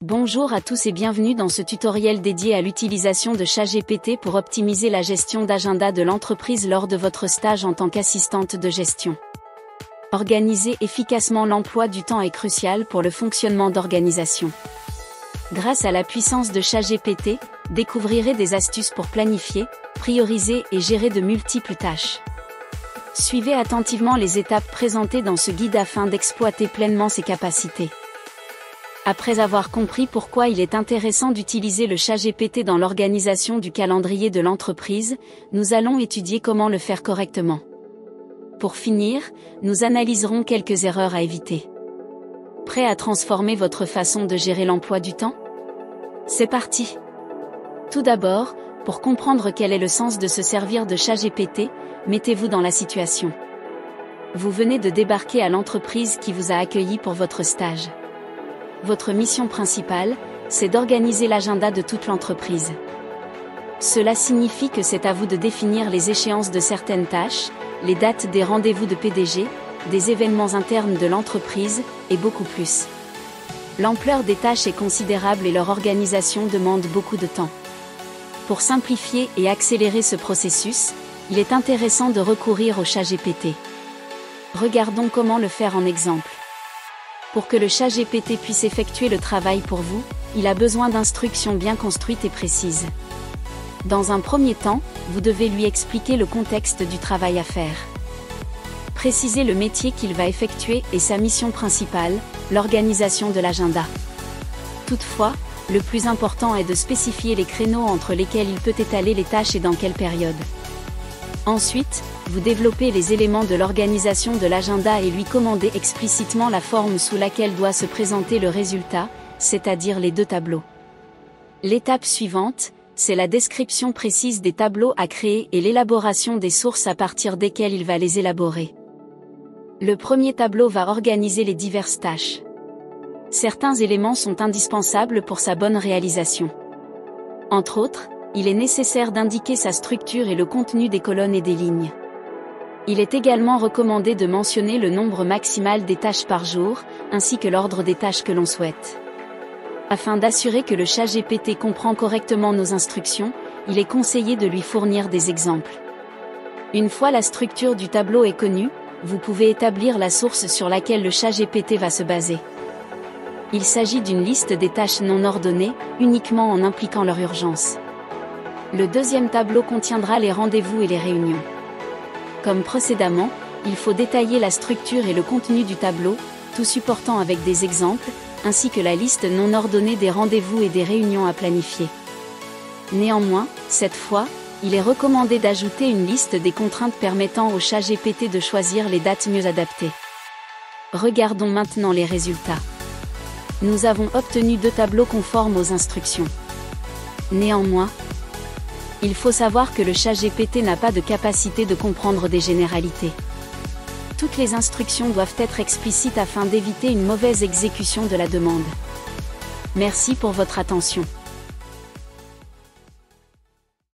Bonjour à tous et bienvenue dans ce tutoriel dédié à l'utilisation de ChatGPT pour optimiser la gestion d'agenda de l'entreprise lors de votre stage en tant qu'assistante de gestion. Organiser efficacement l'emploi du temps est crucial pour le fonctionnement d'organisation. Grâce à la puissance de ChatGPT, découvrirez des astuces pour planifier, prioriser et gérer de multiples tâches. Suivez attentivement les étapes présentées dans ce guide afin d'exploiter pleinement ses capacités. Après avoir compris pourquoi il est intéressant d'utiliser le ChatGPT dans l'organisation du calendrier de l'entreprise, nous allons étudier comment le faire correctement. Pour finir, nous analyserons quelques erreurs à éviter. Prêt à transformer votre façon de gérer l'emploi du temps? C'est parti! Tout d'abord, pour comprendre quel est le sens de se servir de ChatGPT, mettez-vous dans la situation. Vous venez de débarquer à l'entreprise qui vous a accueilli pour votre stage. Votre mission principale, c'est d'organiser l'agenda de toute l'entreprise. Cela signifie que c'est à vous de définir les échéances de certaines tâches, les dates des rendez-vous de PDG, des événements internes de l'entreprise, et beaucoup plus. L'ampleur des tâches est considérable et leur organisation demande beaucoup de temps. Pour simplifier et accélérer ce processus, il est intéressant de recourir au ChatGPT. Regardons comment le faire en exemple. Pour que le ChatGPT puisse effectuer le travail pour vous, il a besoin d'instructions bien construites et précises. Dans un premier temps, vous devez lui expliquer le contexte du travail à faire. Précisez le métier qu'il va effectuer et sa mission principale, l'organisation de l'agenda. Toutefois, le plus important est de spécifier les créneaux entre lesquels il peut étaler les tâches et dans quelle période. Ensuite, vous développez les éléments de l'organisation de l'agenda et lui commandez explicitement la forme sous laquelle doit se présenter le résultat, c'est-à-dire les deux tableaux. L'étape suivante, c'est la description précise des tableaux à créer et l'élaboration des sources à partir desquelles il va les élaborer. Le premier tableau va organiser les diverses tâches. Certains éléments sont indispensables pour sa bonne réalisation. Entre autres, il est nécessaire d'indiquer sa structure et le contenu des colonnes et des lignes. Il est également recommandé de mentionner le nombre maximal des tâches par jour, ainsi que l'ordre des tâches que l'on souhaite. Afin d'assurer que le ChatGPT comprend correctement nos instructions, il est conseillé de lui fournir des exemples. Une fois la structure du tableau est connue, vous pouvez établir la source sur laquelle le ChatGPT va se baser. Il s'agit d'une liste des tâches non ordonnées, uniquement en impliquant leur urgence. Le deuxième tableau contiendra les rendez-vous et les réunions. Comme précédemment, il faut détailler la structure et le contenu du tableau, tout supportant avec des exemples, ainsi que la liste non ordonnée des rendez-vous et des réunions à planifier. Néanmoins, cette fois, il est recommandé d'ajouter une liste des contraintes permettant au ChatGPT de choisir les dates mieux adaptées. Regardons maintenant les résultats. Nous avons obtenu deux tableaux conformes aux instructions. Néanmoins, il faut savoir que le ChatGPT n'a pas de capacité de comprendre des généralités. Toutes les instructions doivent être explicites afin d'éviter une mauvaise exécution de la demande. Merci pour votre attention.